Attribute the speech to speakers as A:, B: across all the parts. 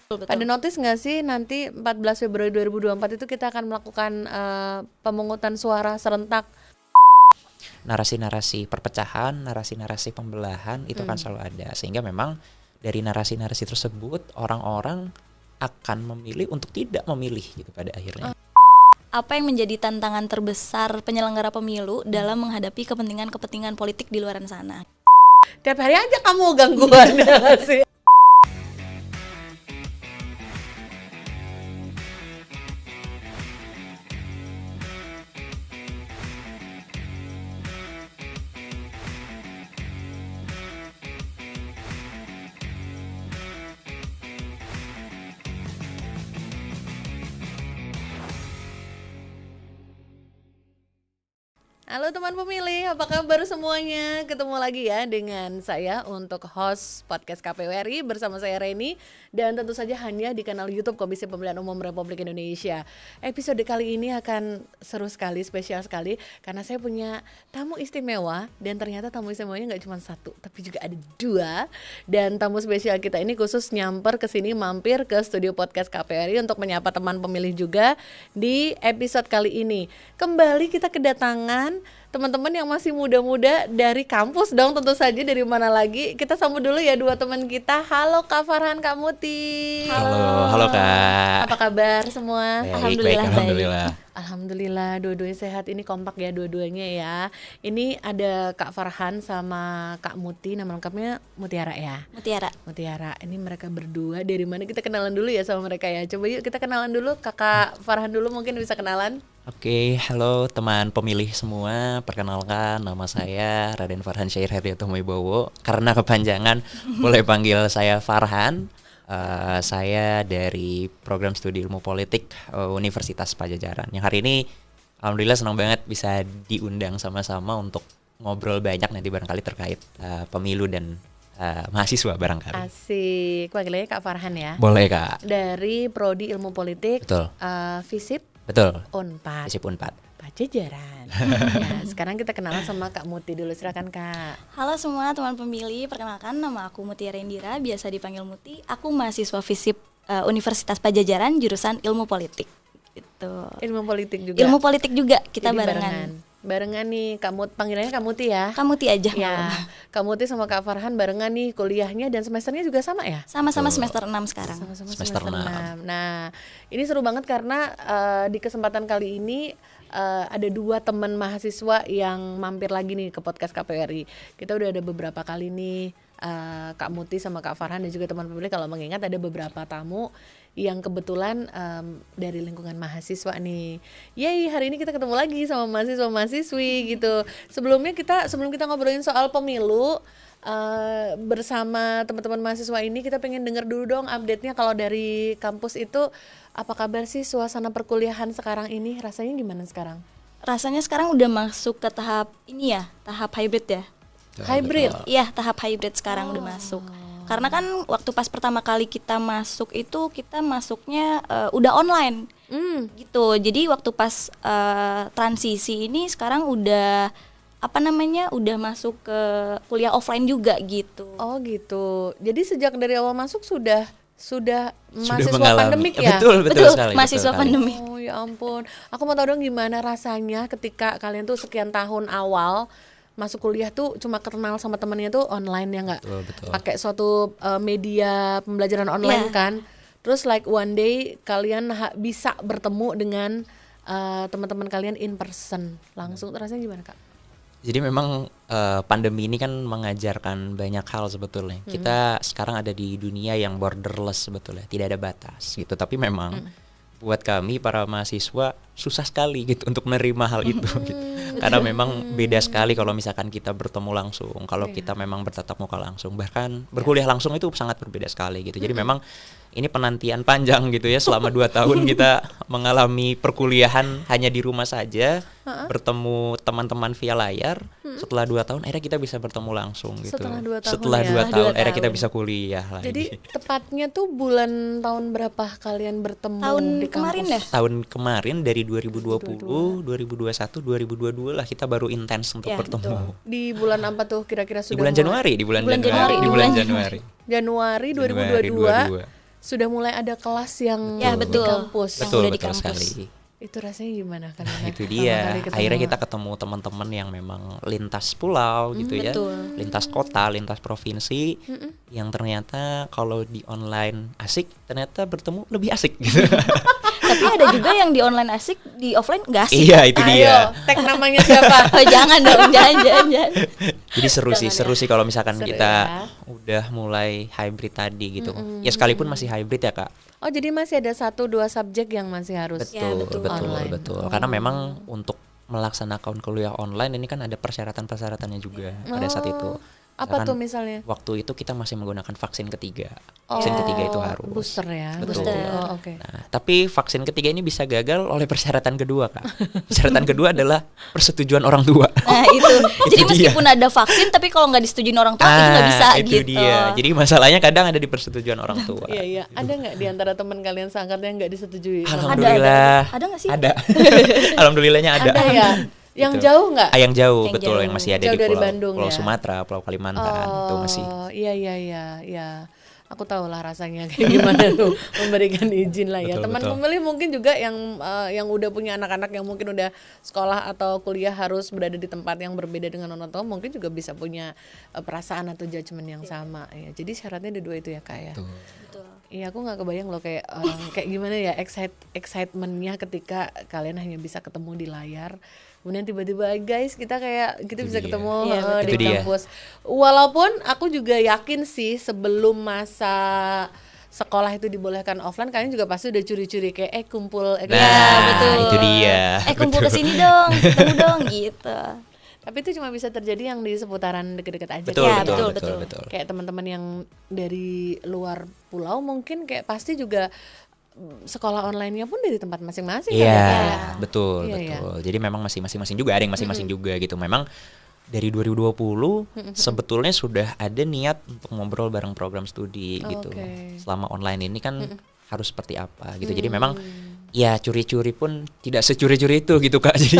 A: Betul.
B: Pada notice nggak sih nanti 14 Februari 2024 itu kita akan melakukan pemungutan suara serentak.
C: Narasi-narasi perpecahan, narasi-narasi pembelahan itu kan selalu ada. Sehingga memang dari narasi-narasi tersebut orang-orang akan memilih untuk tidak memilih gitu pada akhirnya.
A: Apa yang menjadi tantangan terbesar penyelenggara pemilu dalam menghadapi kepentingan-kepentingan politik di luar sana?
B: Tiap hari aja kamu gangguan ya sih. Halo teman pemilih, apa kabar semuanya? Ketemu lagi ya dengan saya untuk host podcast KPU RI bersama saya Reni. Dan tentu saja hanya di kanal YouTube Komisi Pemilihan Umum Republik Indonesia. Episode kali ini akan seru sekali, spesial sekali, karena saya punya tamu istimewa. Dan ternyata tamu istimewanya gak cuma satu, tapi juga ada dua. Dan tamu spesial kita ini khusus nyamper ke sini, mampir ke studio podcast KPU RI untuk menyapa teman pemilih juga di episode kali ini. Kembali kita kedatangan teman-teman yang masih muda-muda dari kampus dong, tentu saja. Dari mana lagi? Kita sambut dulu ya dua teman kita. Halo Kak Farhan, Kak Muti.
C: Halo Kak.
B: Apa kabar semua?
C: Alhamdulillah.
B: Alhamdulillah, dua-duanya sehat. Ini kompak ya dua-duanya ya. Ini ada Kak Farhan sama Kak Muti, nama lengkapnya Mutiara ya? Mutiara. Ini mereka berdua, dari mana kita kenalan dulu ya sama mereka ya? Coba yuk kita kenalan dulu, Kakak Farhan dulu mungkin bisa kenalan.
C: Oke, halo teman pemilih semua. Perkenalkan, nama saya Raden Farhan Syair Heriatomoibowo. Karena kepanjangan boleh panggil saya Farhan. Saya dari program studi ilmu politik Universitas Padjadjaran. Yang hari ini alhamdulillah senang banget bisa diundang sama-sama untuk ngobrol banyak nanti barangkali terkait pemilu dan mahasiswa barangkali.
B: Asik, panggilnya Kak Farhan ya?
C: Boleh Kak.
B: Dari Prodi Ilmu Politik.
C: Betul.
B: FISIP.
C: Betul.
B: Unpad.
C: FISIP Unpad.
B: Padjadjaran. Ya, sekarang kita kenalan sama Kak Muti dulu, silakan Kak.
A: Halo semua teman pemilih, perkenalkan nama aku Mutiara Indira, biasa dipanggil Muti. Aku mahasiswa FISIP Universitas Padjadjaran jurusan Ilmu Politik. Gitu.
B: Ilmu politik juga.
A: Ilmu politik juga, kita
B: Jadi
A: barengan.
B: Barengan nih, panggilannya Kak Muti ya?
A: Kak Muti aja.
B: Ya, Kak Muti sama Kak Farhan barengan nih kuliahnya dan semesternya juga sama ya?
A: Sama-sama semester 6 sekarang.
B: Sama-sama
C: Semester 6.
B: Nah, ini seru banget karena di kesempatan kali ini ada dua teman mahasiswa yang mampir lagi nih ke podcast KPU RI. Kita udah ada beberapa kali nih Kak Muti sama Kak Farhan dan juga teman pemilih, kalau mengingat ada beberapa tamu yang kebetulan dari lingkungan mahasiswa nih. Yeay, hari ini kita ketemu lagi sama mahasiswa-mahasiswi gitu. Sebelum kita ngobrolin soal pemilu bersama teman-teman mahasiswa ini, kita pengen denger dulu dong update-nya. Kalau dari kampus itu apa kabar sih suasana perkuliahan sekarang ini? Rasanya gimana sekarang?
A: Rasanya sekarang udah masuk ke tahap ini ya, tahap hybrid ya.
B: Hybrid?
A: Iya, tahap hybrid sekarang udah masuk. Karena kan waktu pas pertama kali kita masuk itu kita masuknya udah online gitu. Jadi waktu pas transisi ini sekarang udah udah masuk ke kuliah offline juga gitu.
B: Oh gitu. Jadi sejak dari awal masuk sudah mahasiswa
C: mengalami.
B: pandemik ya?
C: Betul sekali.
A: Mahasiswa pandemik.
B: Oh ya ampun. Aku mau tahu dong gimana rasanya ketika kalian tuh sekian tahun awal masuk kuliah tuh cuma kenal sama temennya tuh online ya nggak?
C: Betul.
B: Pakai suatu media pembelajaran online kan. Terus like one day kalian bisa bertemu dengan teman-teman kalian in person langsung. Rasanya gimana Kak?
C: Jadi memang pandemi ini kan mengajarkan banyak hal sebetulnya. Kita sekarang ada di dunia yang borderless sebetulnya, tidak ada batas gitu. Tapi memang buat kami para mahasiswa susah sekali gitu untuk menerima hal itu gitu. Karena memang beda sekali kalau misalkan kita bertemu langsung, kalau kita memang bertatap muka langsung, bahkan berkuliah langsung itu sangat berbeda sekali gitu. Jadi memang ini penantian panjang gitu ya, selama 2 tahun kita mengalami perkuliahan hanya di rumah saja, bertemu teman-teman via layar. Setelah 2 tahun akhirnya kita bisa bertemu langsung gitu.
B: Setelah 2 tahun
C: akhirnya kita bisa kuliah lagi.
B: Jadi tepatnya tuh bulan tahun berapa kalian bertemu
A: Tahun
B: di kampus?
A: kemarin deh.
C: Tahun kemarin dari 2020, 2021, 2022 lah kita baru intens untuk bertemu.
B: Di bulan apa tuh kira-kira sudah?
C: Di bulan Januari,
A: Januari.
B: Januari 2022. sudah mulai ada kelas yang
A: Ya,
B: di
A: betul.
B: kampus.
A: Yang
C: Betul,
A: udah di
C: betul
A: kampus.
C: sekali.
B: Itu rasanya gimana kan?
C: Nah, itu dia. Akhirnya kita ketemu teman-teman yang memang lintas pulau gitu ya.
A: betul.
C: Lintas kota, lintas provinsi yang ternyata kalau di online asik, ternyata bertemu lebih asik gitu.
A: Tapi ada juga yang di online asik, di offline nggak asik.
C: Iya, itu dia.
B: Ayo, tag namanya siapa?
A: Oh, jangan dong, jangan.
C: Jadi seru sih,
B: Jangan
C: seru sih kalau misalkan
B: Seru
C: kita
B: ya.
C: udah mulai hybrid tadi gitu. Ya sekalipun masih hybrid ya Kak.
B: Oh, jadi masih ada 1-2 subjek yang masih harus
C: Betul,
A: Ya, betul.
C: betul,
B: online.
C: betul. Karena memang untuk melaksanakan kuliah online ini kan ada persyaratan-persyaratannya juga pada saat itu.
B: Apa
C: Misalkan
B: tuh misalnya?
C: waktu itu kita masih menggunakan vaksin ketiga. Vaksin ketiga itu harus.
B: Booster ya.
C: Betul.
A: Booster.
B: Oh, oke.
C: Nah, tapi vaksin ketiga ini bisa gagal oleh persyaratan kedua, Kak. Persyaratan kedua adalah persetujuan orang tua.
A: Nah, itu. Jadi
C: dia.
A: meskipun ada vaksin, tapi kalau nggak disetujuin orang tua itu nggak bisa
C: itu
A: gitu.
C: dia. Jadi masalahnya kadang ada di persetujuan orang tua.
B: Iya, iya. Ada nggak di antara teman kalian seangkatan yang nggak disetujui?
C: Alhamdulillah.
A: Ada nggak sih?
C: Ada. Alhamdulillahnya ada.
B: Ada ya. Yang
C: Gitu.
B: jauh nggak?
C: Yang jauh,
A: Yang
C: betul,
A: jauh.
C: yang masih ada
B: Jauh
C: di
B: dari
C: pulau,
B: Bandung
C: Pulau
B: ya?
C: Sumatera, Pulau Kalimantan itu masih.
B: Oh, iya, iya. Aku tahu lah rasanya kayak gimana tuh memberikan izin lah ya.
C: Betul,
B: Teman
C: betul.
B: pemilih mungkin juga yang udah punya anak-anak yang mungkin udah sekolah atau kuliah harus berada di tempat yang berbeda dengan orang tua, mungkin juga bisa punya perasaan atau judgement yang sama ya. Jadi syaratnya ada 2 itu ya Kak ya.
A: Betul.
B: Iya, aku nggak kebayang loh kayak kayak gimana ya excitementnya ketika kalian hanya bisa ketemu di layar. Kemudian tiba-tiba guys kita kayak gitu
C: Itu
B: bisa
C: dia.
B: ketemu
A: Iya,
B: di
C: Itu dia.
B: kampus. Walaupun aku juga yakin sih sebelum masa sekolah itu dibolehkan offline, kalian juga pasti udah curi-curi kayak kumpul.
C: Nah,
A: betul.
C: itu dia.
A: Kumpul
C: Betul.
A: kesini dong, ketemu dong gitu.
B: Tapi itu cuma bisa terjadi yang di seputaran deket-deket aja.
C: Betul,
A: Ya,
C: betul,
A: betul,
C: betul,
A: betul.
C: betul.
B: Kayak teman-teman yang dari luar pulau mungkin kayak pasti juga sekolah online-nya pun dari tempat masing-masing kan
C: Iya,
B: ya?
C: betul,
B: Iya, iya.
C: betul. Jadi memang masih masing-masing juga, ada yang masing-masing juga gitu. Memang dari 2020 sebetulnya sudah ada niat untuk ngobrol bareng program studi gitu.
B: Oke.
C: Selama online ini kan harus seperti apa gitu. Jadi memang ya curi-curi pun tidak securi-curi itu gitu Kak. Jadi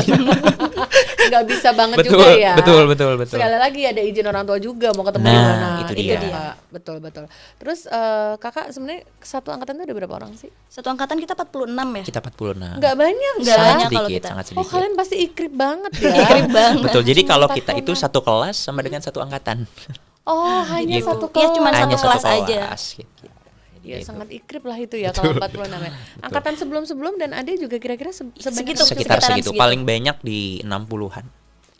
B: Nggak bisa banget
C: betul,
B: juga ya.
C: betul.
B: Sekali lagi ada izin orang tua juga mau ketemu
C: Nah,
B: di mana.
C: itu dia.
B: Kak. Betul. Terus kakak sebenarnya satu angkatan itu ada berapa orang sih?
A: Satu angkatan kita 46 ya.
C: kita 46.
B: Nggak banyak.
A: Nggak
B: Kak?
A: banyak kalau
C: sedikit,
A: kita.
C: sangat
B: Oh
C: sedikit.
B: kalian pasti ikrip banget ya.
A: Ikrip banget.
C: Betul. Jadi
B: Cuma
C: kalau
B: 4
C: kita itu
B: koma.
C: satu kelas sama dengan satu angkatan.
B: Oh hanya
C: Gitu.
B: satu
A: Iya,
B: kelas.
A: cuman
C: Hanya
A: satu kelas aja.
C: gitu. Jadi
B: Ya
C: gitu.
B: sangat ikrip lah itu ya kalau 46 ya. Angkatan sebelum-sebelum dan Ade juga kira-kira sebanyak
A: Segitu.
C: Sekitar
A: sekitaran
C: segitu.
A: segitu.
C: Paling banyak di 60-an.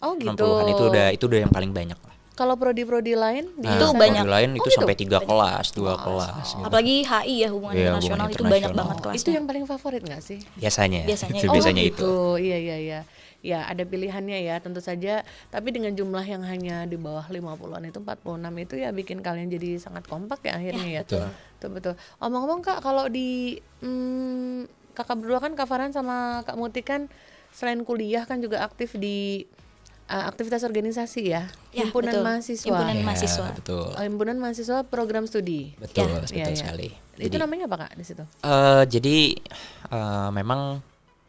B: Oh gitu.
C: 60-an itu udah yang paling banyak lah.
B: Kalau prodi-prodi lain di
C: Nah,
A: Itu
B: sana?
A: banyak.
C: prodi lain itu
B: gitu?
C: sampai 3 kelas, 2 kelas. Gitu.
A: Apalagi HI ya, hubungan
C: Iya,
A: internasional
C: hubungan
A: itu banyak
C: internasional.
A: banget
B: Itu
A: kelasnya.
B: yang paling favorit nggak sih?
C: Biasanya.
A: Biasanya
C: itu.
A: itu.
C: Biasanya
B: Oh
C: itu.
B: gitu. Iya. Ya ada pilihannya ya tentu saja. Tapi dengan jumlah yang hanya di bawah 50-an itu 46 itu ya bikin kalian jadi sangat kompak ya akhirnya ya. Betul. Omong-omong Kak, kalau di kakak berdua kan Kak Farhan sama Kak Muti kan selain kuliah kan juga aktif di aktivitas organisasi ya.
A: Ya,
B: Himpunan
A: betul.
B: Mahasiswa.
A: Himpunan
C: Ya,
A: mahasiswa.
C: betul.
B: Himpunan Mahasiswa Program Studi.
C: Betul,
A: Ya.
C: betul
B: Iya.
C: sekali.
B: Itu
C: Jadi,
B: namanya apa Kak di situ?
C: jadi memang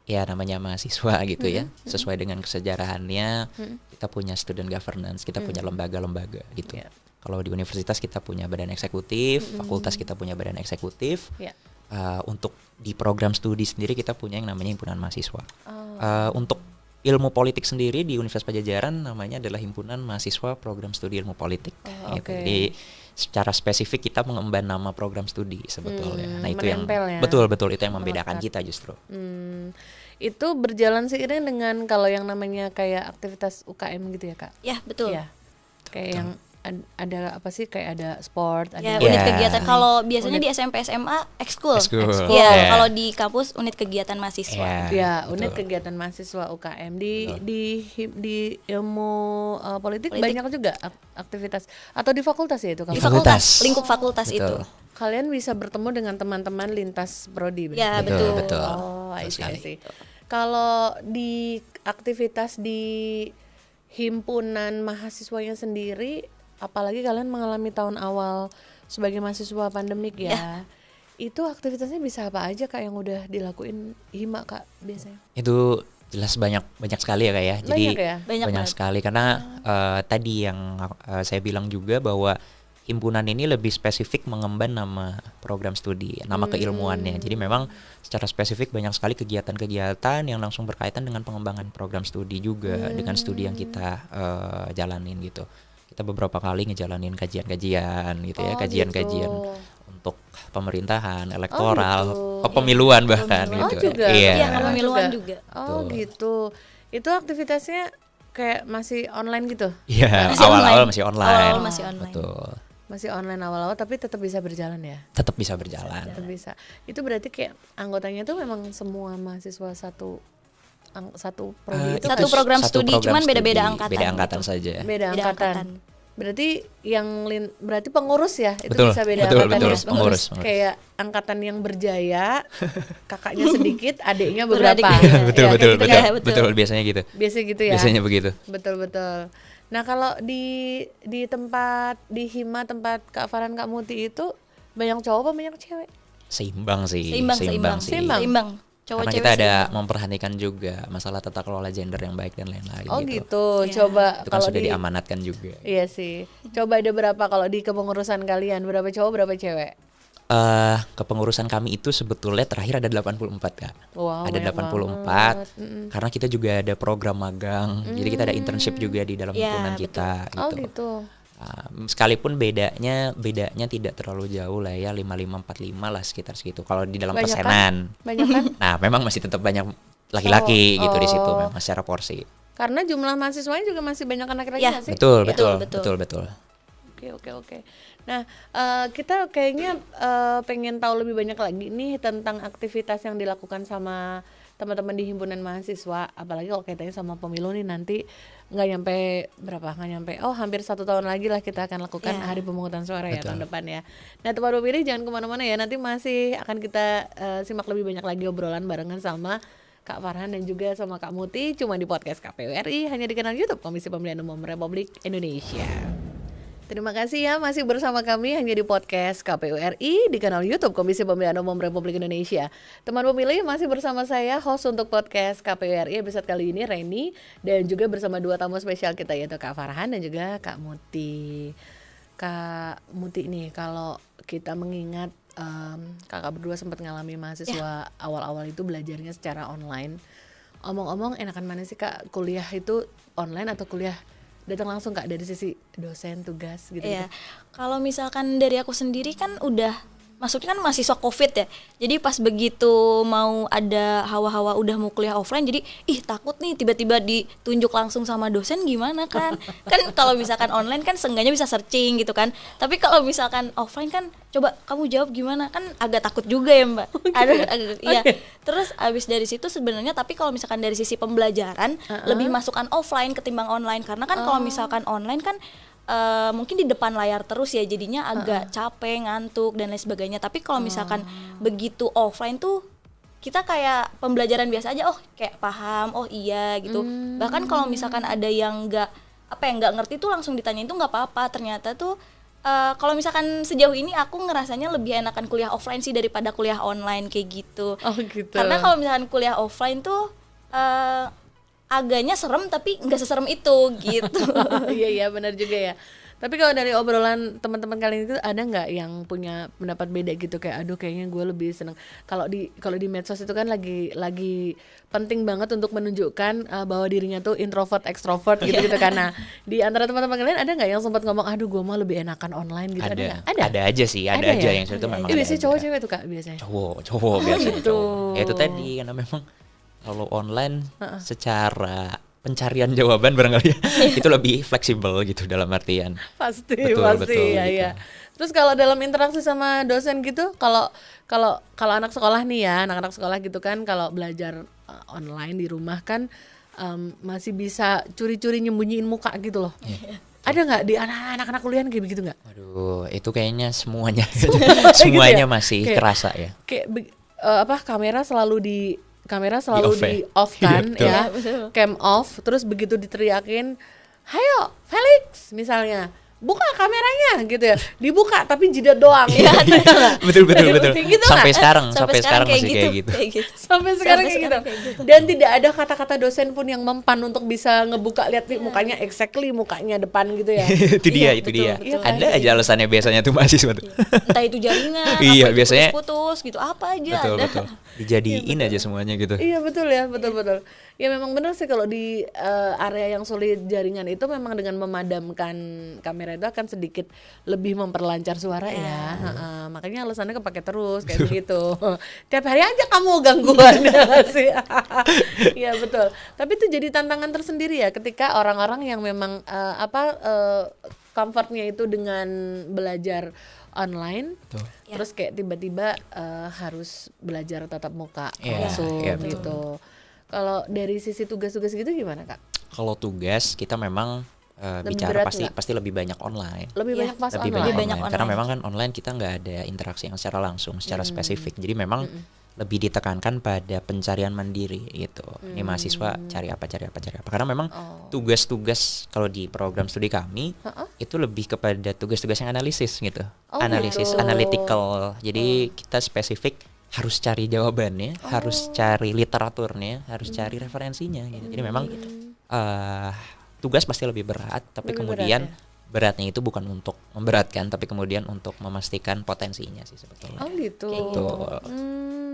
C: ya namanya mahasiswa gitu ya. Sesuai dengan kesejarahannya, kita punya student governance, kita punya lembaga-lembaga gitu.
B: Ya.
C: Kalau di universitas kita punya badan eksekutif, fakultas kita punya badan eksekutif.
B: Ya.
C: Untuk di program studi sendiri kita punya yang namanya himpunan mahasiswa.
B: Oh.
C: Untuk ilmu politik sendiri di Universitas Padjadjaran namanya adalah himpunan mahasiswa program studi ilmu politik.
B: Oh,
C: Gitu.
B: oke.
C: Jadi secara spesifik kita mengemban nama program studi sebetulnya. Nah itu yang
B: menempel ya.
C: betul itu yang membedakan kita justru.
B: Itu berjalan seiring dengan kalau yang namanya kayak aktivitas UKM gitu ya Kak?
A: Ya, betul.
B: Iya. Kayak yang ada apa sih kayak ada sport, ada
A: Ya,
C: Ya.
A: unit kegiatan. Kalau biasanya di SMP SMA ekskul.
C: Ekskul.
A: Ya,
C: Ya.
A: kalau di kampus unit kegiatan mahasiswa.
B: Ya,
C: betul.
B: unit kegiatan mahasiswa UKM di ilmu politik banyak juga aktivitas atau di fakultas ya itu
A: Di
B: kalau
C: fakultas.
A: lingkup fakultas
C: Betul.
A: itu.
B: kalian bisa bertemu dengan teman-teman lintas prodi. berarti?
A: Ya,
C: Betul,
A: betul.
C: betul.
B: Oh, I
C: Betul
B: see, I
C: sekali.
B: see. Kalau di aktivitas di himpunan mahasiswanya sendiri, apalagi kalian mengalami tahun awal sebagai mahasiswa pandemik ya, itu aktivitasnya bisa apa aja Kak yang udah dilakuin Hima Kak biasanya?
C: Itu jelas banyak sekali ya Kak ya. Jadi
B: Banyak ya?
A: Banyak banget.
C: sekali karena tadi yang saya bilang juga bahwa himpunan ini lebih spesifik mengemban nama program studi, nama keilmuannya. Jadi memang secara spesifik banyak sekali kegiatan-kegiatan yang langsung berkaitan dengan pengembangan program studi juga dengan studi yang kita jalanin gitu. Kita beberapa kali ngejalanin kajian-kajian gitu ya, kajian-kajian untuk pemerintahan, elektoral, kepemiluan bahkan gitu.
B: Juga.
A: Iya, kepemiluan juga.
B: Oh gitu. Itu aktivitasnya kayak masih online gitu?
C: Iya,
A: Masih
C: awal-awal
A: online.
C: masih online.
A: Awal-awal masih online.
C: Betul.
B: Masih online awal-awal tapi tetap bisa berjalan ya?
C: Tetap bisa berjalan.
B: Tetap bisa. Itu berarti kayak anggotanya tuh memang semua mahasiswa satu prodi itu
A: Satu
B: kan?
A: program studi, cuman beda-beda
C: studi,
A: angkatan
C: Beda angkatan
A: gitu.
C: saja.
B: Beda angkatan. Berarti berarti pengurus ya? Itu
C: Betul,
B: bisa beda
C: betul,
B: angkatan
C: betul,
B: ya?
C: pengurus.
B: Kayak angkatan yang berjaya, kakaknya sedikit, adiknya beberapa.
A: Beradik,
C: betul,
A: ya,
C: betul,
A: kayak gitu
C: betul,
A: ya,
C: betul, biasanya gitu.
B: Biasanya gitu ya?
C: Biasanya begitu.
B: Betul. Nah kalau di tempat di Hima tempat Kak Farhan Kak Muti itu banyak cowok apa banyak cewek?
C: Seimbang sih.
A: Seimbang. Cowok
C: Karena
A: cewek
C: kita ada
A: seimbang.
C: memperhatikan juga masalah tata kelola gender yang baik dan lain-lain
B: Oh
C: gitu.
B: gitu.
A: Iya.
B: Coba
C: Itu kan
B: kalau
C: sudah
B: di
C: diamanatkan juga.
B: Iya sih. Coba ada berapa kalau di kepengurusan kalian? Berapa cowok, berapa cewek?
C: Kepengurusan kami itu sebetulnya terakhir ada 84 Kak.
B: Wow,
C: Ada
B: banyak
C: 84
B: banget.
C: karena kita juga ada program magang. Jadi kita ada internship juga di dalam
A: Ya,
C: himpunan
A: betul.
C: kita
B: Oh
C: gitu.
B: gitu.
C: Sekalipun bedanya tidak terlalu jauh lah ya, 55-45 lah sekitar segitu kalau di dalam
B: Banyak
C: persenan.
B: Banyak kan?
C: Nah, memang masih tetap banyak laki-laki gitu di situ
B: Oh.
C: memang secara porsi.
B: Karena jumlah mahasiswanya juga masih banyak laki-laki
A: Ya,
B: nggak sih?
C: Betul,
A: Betul,
C: betul,
A: betul.
C: betul.
B: Oke. Nah, kita kayaknya pengen tahu lebih banyak lagi nih tentang aktivitas yang dilakukan sama teman-teman di himpunan mahasiswa, apalagi kalau kaitannya sama pemilu nih nanti nggak nyampe hampir 1 tahun lagi lah kita akan lakukan
A: Ya.
B: hari pemungutan suara ya
C: Betul.
B: tahun depan ya. Nah teman pemilih jangan kemana-mana ya, nanti masih akan kita simak lebih banyak lagi obrolan barengan sama Kak Farhan dan juga sama Kak Muti cuma di podcast KPU RI hanya di kanal YouTube Komisi Pemilihan Umum Republik Indonesia. Terima kasih ya masih bersama kami hanya di podcast KPU RI di kanal YouTube Komisi Pemilihan Umum Republik Indonesia. Teman pemilih masih bersama saya host untuk podcast KPU RI episode kali ini Reni dan juga bersama 2 tamu spesial kita yaitu Kak Farhan dan juga Kak Muti. Kak Muti nih kalau kita mengingat kakak berdua sempat ngalami mahasiswa awal-awal itu belajarnya secara online. Omong-omong enakan mana sih Kak kuliah itu online atau kuliah datang langsung Kak dari sisi dosen tugas gitu?
A: Iya. Kalau misalkan dari aku sendiri kan maksudnya kan mahasiswa COVID ya. Jadi pas begitu mau ada hawa-hawa udah mau kuliah offline, jadi takut nih tiba-tiba ditunjuk langsung sama dosen gimana kan? Kan kalau misalkan online kan seenggaknya bisa searching gitu kan. Tapi kalau misalkan offline kan coba kamu jawab gimana, kan agak takut juga ya Mbak. Iya. Terus abis dari situ sebenarnya tapi kalau misalkan dari sisi pembelajaran lebih masukkan offline ketimbang online, karena kan kalau misalkan online kan mungkin di depan layar terus ya, jadinya agak capek, ngantuk dan lain sebagainya. Tapi kalau misalkan begitu offline tuh kita kayak pembelajaran biasa aja, kayak paham, iya gitu. Bahkan kalau misalkan ada yang nggak ngerti tuh langsung ditanyain tuh nggak apa-apa. Ternyata tuh kalau misalkan sejauh ini aku ngerasanya lebih enakan kuliah offline sih daripada kuliah online kayak gitu.
B: Oh gitu.
A: Karena kalau misalkan kuliah offline tuh agaknya serem tapi nggak seserem itu gitu.
B: Iya benar juga ya. Tapi kalau dari obrolan teman-teman kalian itu ada nggak yang punya pendapat beda gitu, kayak aduh kayaknya gue lebih seneng kalau di medsos itu kan lagi penting banget untuk menunjukkan bahwa dirinya tuh introvert extrovert gitu karena di antara teman-teman kalian ada nggak yang sempat ngomong aduh gue mah lebih enakan online gitu, ada nggak?
C: Ada aja sih, ada
B: Ada
C: aja
B: ya?
C: yang itu memang.
B: Biasanya
C: ada
B: cowok
C: aja.
B: cewek tuh Kak biasanya.
C: Cowok biasanya
B: gitu.
C: cowok. Ya itu tadi karena memang kalau online secara pencarian jawaban barangkali ya, itu lebih fleksibel gitu dalam artian.
B: Pasti
C: Betul,
B: ya
C: gitu.
B: ya. Terus kalau dalam interaksi sama dosen gitu, kalau anak sekolah nih ya, anak-anak sekolah gitu kan kalau belajar online di rumah kan masih bisa curi-curi nyembunyiin muka gitu loh. Ada nggak di anak-anak kuliah kayak begitu nggak?
C: Waduh, itu kayaknya semuanya
B: Gitu ya?
C: masih
B: Kayak-
C: kerasa ya.
B: Kayak kamera selalu di off
C: Iya,
B: kan
C: betul.
B: ya, cam off, terus begitu diteriakin, "Hayo Felix," misalnya, buka kameranya gitu ya, dibuka tapi jidat doang.
C: betul.
B: Kayak gitu
C: Sampai
B: nggak?
C: sekarang masih kayak gitu.
B: Sampai sekarang kayak gitu. Dan tidak ada kata-kata dosen pun yang mempan untuk bisa ngebuka, lihat mukanya exactly, mukanya depan gitu ya.
C: itu dia.
B: betul.
C: Ada aja alasannya biasanya tuh mahasiswa tuh.
A: Entah itu jaringan,
C: Iya,
A: apa itu
C: biasanya
A: putus gitu, apa aja
C: betul.
A: ada.
C: Dijadiin aja semuanya gitu.
B: Iya betul ya, betul. Ya memang benar sih kalau di area yang sulit jaringan itu memang dengan memadamkan kamera itu akan sedikit lebih memperlancar suara ya. Makanya alasannya kepake terus kayak begitu. Tiap hari aja kamu gangguan sih. Iya betul. Tapi itu jadi tantangan tersendiri ya ketika orang-orang yang memang comfortnya itu dengan belajar online. Terus kayak tiba-tiba harus belajar tatap muka langsung gitu. Kalau dari sisi tugas-tugas gitu gimana Kak?
C: Kalau tugas kita memang bicara pasti lebih banyak online.
B: Lebih banyak pas
C: Lebih
B: online.
C: banyak online. Karena memang kan online kita nggak ada interaksi yang secara langsung, secara spesifik. Jadi memang lebih ditekankan pada pencarian mandiri gitu. Ini mahasiswa cari apa. Karena memang tugas-tugas kalau di program studi kami itu lebih kepada tugas-tugas yang analisis gitu. Analisis, analytical. Jadi kita spesifik harus cari jawabannya, harus cari literaturnya, harus cari referensinya gitu. Jadi memang tugas pasti lebih berat, tapi kemudian beratnya itu bukan untuk memberatkan, tapi kemudian untuk memastikan potensinya sih sebetulnya.
B: Oh gitu.
C: Gitu.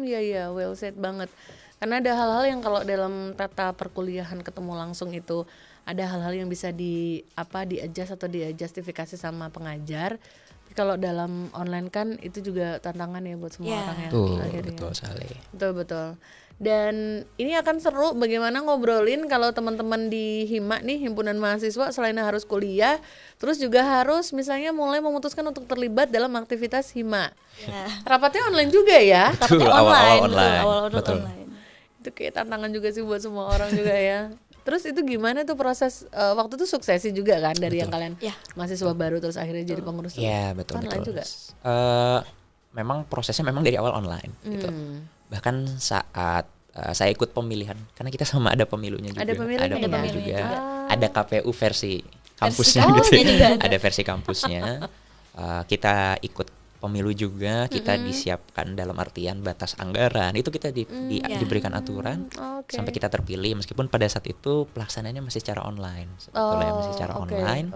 B: Iya, well said banget. Karena ada hal-hal yang kalau dalam tata perkuliahan ketemu langsung itu ada hal-hal yang bisa di-adjust atau di-justifikasi sama pengajar. Kalau dalam online kan itu juga tantangan ya buat semua orang ya.
C: Betul sekali.
B: Betul. Dan ini akan seru bagaimana ngobrolin kalau teman-teman di HIMA nih, himpunan mahasiswa, selain harus kuliah, terus juga harus misalnya mulai memutuskan untuk terlibat dalam aktivitas HIMA. Rapatnya online juga ya.
C: Betul, awal-awal online.
B: Itu kayak tantangan juga sih buat semua orang juga ya. Terus itu gimana tuh proses waktu itu suksesi juga kan dari yang kalian mahasiswa baru terus akhirnya jadi pengurus?
C: Iya betul.
B: Juga.
C: Memang prosesnya memang dari awal online gitu. Bahkan saat saya ikut pemilihan, karena kita sama ada pemilunya juga. Ada pemilu juga. Ada KPU versi kampusnya gitu. Ada versi kampusnya. Kita ikut pemilu juga, kita disiapkan dalam artian batas anggaran, itu kita diberikan aturan sampai kita terpilih, meskipun pada saat itu pelaksanaannya masih secara online sebetulnya, masih secara online.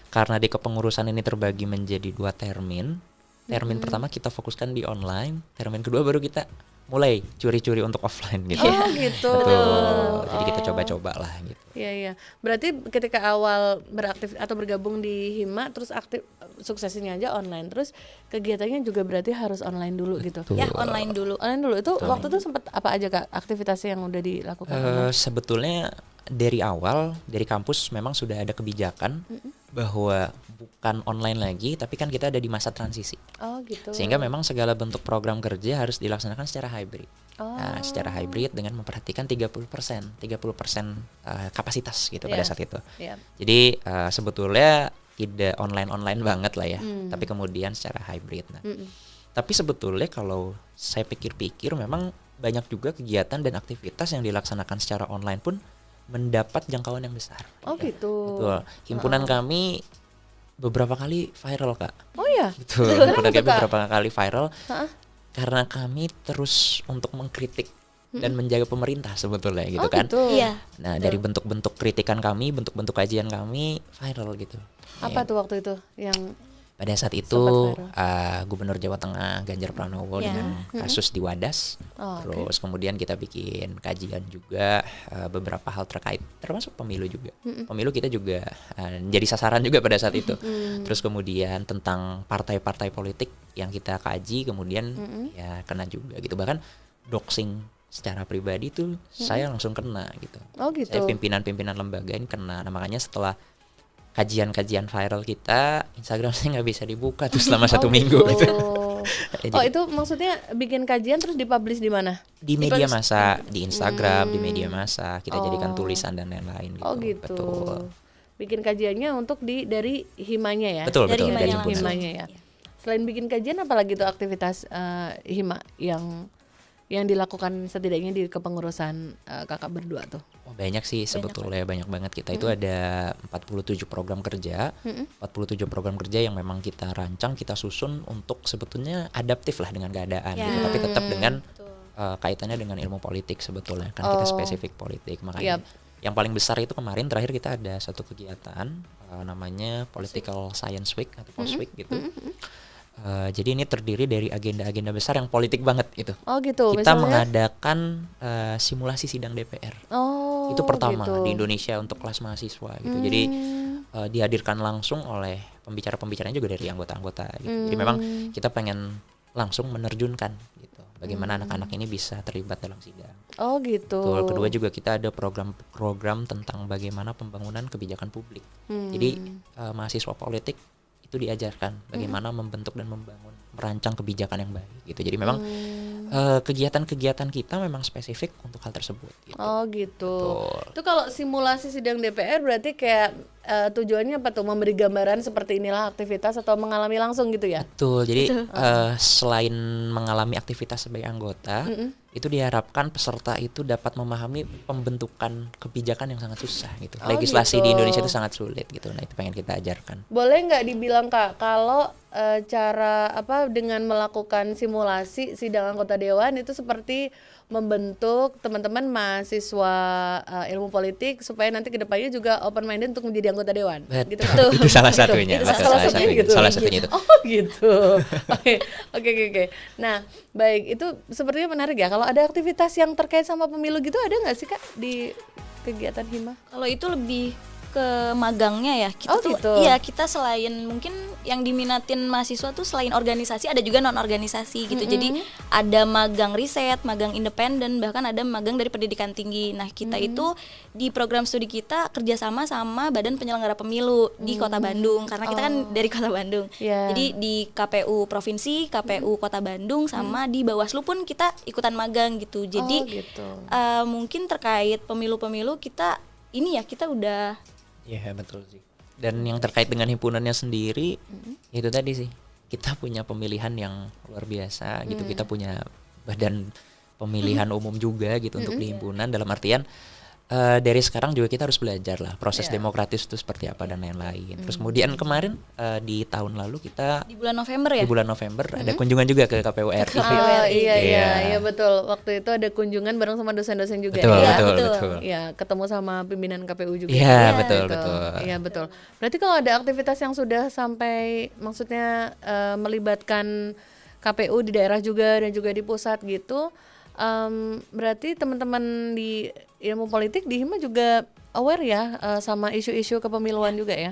C: Karena di kepengurusan ini terbagi menjadi 2 termin. Termin pertama kita fokuskan di online, termin kedua baru kita mulai curi-curi untuk offline gitu.
B: Oh gitu.
C: Betul. Jadi kita coba-coba lah gitu.
B: Iya. Berarti ketika awal beraktif atau bergabung di HIMA terus aktif suksesinya aja online, terus kegiatannya juga berarti harus online dulu gitu.
A: Ya, online dulu.
B: Online dulu itu waktu itu sempat apa aja Kak aktivitas yang udah dilakukan?
C: Sebetulnya dari awal dari kampus memang sudah ada kebijakan bahwa bukan online lagi, tapi kan kita ada di masa transisi.
B: Oh gitu.
C: Sehingga memang segala bentuk program kerja harus dilaksanakan secara hybrid. Nah, secara hybrid dengan memperhatikan 30% kapasitas gitu pada saat itu. Jadi sebetulnya tidak online banget lah ya, tapi kemudian secara hybrid. Nah, tapi sebetulnya kalau saya pikir-pikir memang banyak juga kegiatan dan aktivitas yang dilaksanakan secara online pun mendapat jangkauan yang besar.
B: Oh gitu.
C: Betul. Himpunan kami beberapa kali viral Kak.
B: Oh iya.
C: Betul. Himpunan kami beberapa kali viral karena kami terus untuk mengkritik dan menjaga pemerintah sebetulnya gitu kan.
B: Gitu.
A: Iya.
C: Nah dari bentuk-bentuk kritikan kami, bentuk-bentuk kajian kami viral gitu.
B: Apa tuh waktu itu yang
C: pada saat itu Gubernur Jawa Tengah Ganjar Pranowo dengan kasus di Wadas. Terus kemudian kita bikin kajian juga beberapa hal terkait termasuk pemilu juga. Pemilu kita juga jadi sasaran juga pada saat itu. Terus kemudian tentang partai-partai politik yang kita kaji kemudian ya kena juga gitu. Bahkan doxing secara pribadi tuh saya langsung kena gitu.
B: Oh gitu.
C: Saya pimpinan lembaga ini kena. Nah, makanya setelah kajian-kajian viral kita, Instagram saya nggak bisa dibuka tuh selama 1 minggu gitu.
B: Itu maksudnya bikin kajian terus dipublish di mana?
C: Di media massa, di Instagram, di media massa kita jadikan tulisan dan lain-lain gitu.
B: Oh gitu.
C: Betul.
B: Bikin kajiannya untuk dari himanya ya?
C: Betul,
A: dari
C: dari
B: himanya ya. Selain bikin kajian apalagi tuh aktivitas hima yang yang dilakukan setidaknya di kepengurusan kakak berdua tuh?
C: Banyak sih sebetulnya, banyak banget. Kita itu ada 47 program kerja, 47 program kerja yang memang kita rancang, kita susun untuk sebetulnya adaptif lah dengan keadaan gitu, tapi tetap dengan kaitannya dengan ilmu politik sebetulnya, kan kita spesifik politik. Makanya yang paling besar itu kemarin terakhir kita ada satu kegiatan namanya Political Science Week atau Polsweek gitu. Jadi ini terdiri dari agenda-agenda besar yang politik banget gitu.
B: Oh gitu.
C: Kita
B: misalnya?
C: mengadakan simulasi sidang DPR. Itu pertama
B: gitu.
C: di Indonesia untuk kelas mahasiswa gitu. Jadi dihadirkan langsung oleh pembicara-pembicaranya juga dari anggota-anggota gitu. Jadi memang kita pengen langsung menerjunkan gitu. Bagaimana anak-anak ini bisa terlibat dalam sidang.
B: Oh gitu.
C: Betul. Kedua juga kita ada program tentang bagaimana pembangunan kebijakan publik. Jadi mahasiswa politik itu diajarkan bagaimana membentuk dan membangun, merancang kebijakan yang baik gitu. Jadi memang kegiatan-kegiatan kita memang spesifik untuk hal tersebut gitu.
B: Oh gitu.
C: Betul.
B: Itu kalau simulasi sidang DPR berarti kayak tujuannya apa tuh? Memberi gambaran seperti inilah aktivitas atau mengalami langsung gitu ya?
C: Betul. Jadi selain mengalami aktivitas sebagai anggota, itu diharapkan peserta itu dapat memahami pembentukan kebijakan yang sangat susah gitu.
B: Oh,
C: Legislasi
B: gitu.
C: di Indonesia itu sangat sulit gitu. Nah, itu pengen kita ajarkan.
B: Boleh nggak dibilang Kak, kalau cara apa dengan melakukan simulasi sidang anggota dewan itu seperti membentuk teman-teman mahasiswa ilmu politik supaya nanti kedepannya juga open minded untuk menjadi anggota dewan.
C: Betul.
B: Gitu kan?
C: Itu salah satunya.
B: Itu
C: Betul,
B: salah satunya gitu.
C: Salah satunya itu.
B: Oh gitu. Oke. Nah baik, itu sepertinya menarik ya. Kalau ada aktivitas yang terkait sama pemilu gitu ada nggak sih Kak di kegiatan Hima?
A: Kalau itu lebih ke magangnya ya. Kita tuh
B: gitu.
A: iya, kita selain mungkin yang diminatin mahasiswa tuh selain organisasi ada juga non organisasi gitu. Jadi ada magang riset, magang independen, bahkan ada magang dari pendidikan tinggi. Nah, kita itu di program studi kita kerjasama sama Badan Penyelenggara Pemilu di Kota Bandung karena kita kan dari Kota Bandung.
B: Yeah.
A: Jadi di KPU Provinsi, KPU Kota Bandung sama di Bawaslu pun kita ikutan magang gitu. Jadi
B: gitu.
A: mungkin terkait pemilu-pemilu kita ini ya kita udah.
C: Iya betul sih. Dan yang terkait dengan himpunannya sendiri, itu tadi sih kita punya pemilihan yang luar biasa gitu. Kita punya badan pemilihan umum juga gitu untuk di himpunan. Dalam artian dari sekarang juga kita harus belajar lah proses demokratis itu seperti apa dan lain-lain. Terus kemudian kemarin di tahun lalu kita
A: Di bulan November ya?
C: di bulan November ada kunjungan juga ke KPU RI.
B: Oh iya betul. Waktu itu ada kunjungan bareng sama dosen-dosen juga
C: Betul,
B: ya.
C: betul.
B: Iya, ketemu sama pimpinan KPU juga.
C: Iya,
B: gitu.
C: betul.
B: Iya, betul. Berarti kalau ada aktivitas yang sudah sampai maksudnya melibatkan KPU di daerah juga dan juga di pusat gitu, berarti teman-teman di ilmu politik di Hima juga aware ya sama isu-isu kepemiluan juga ya.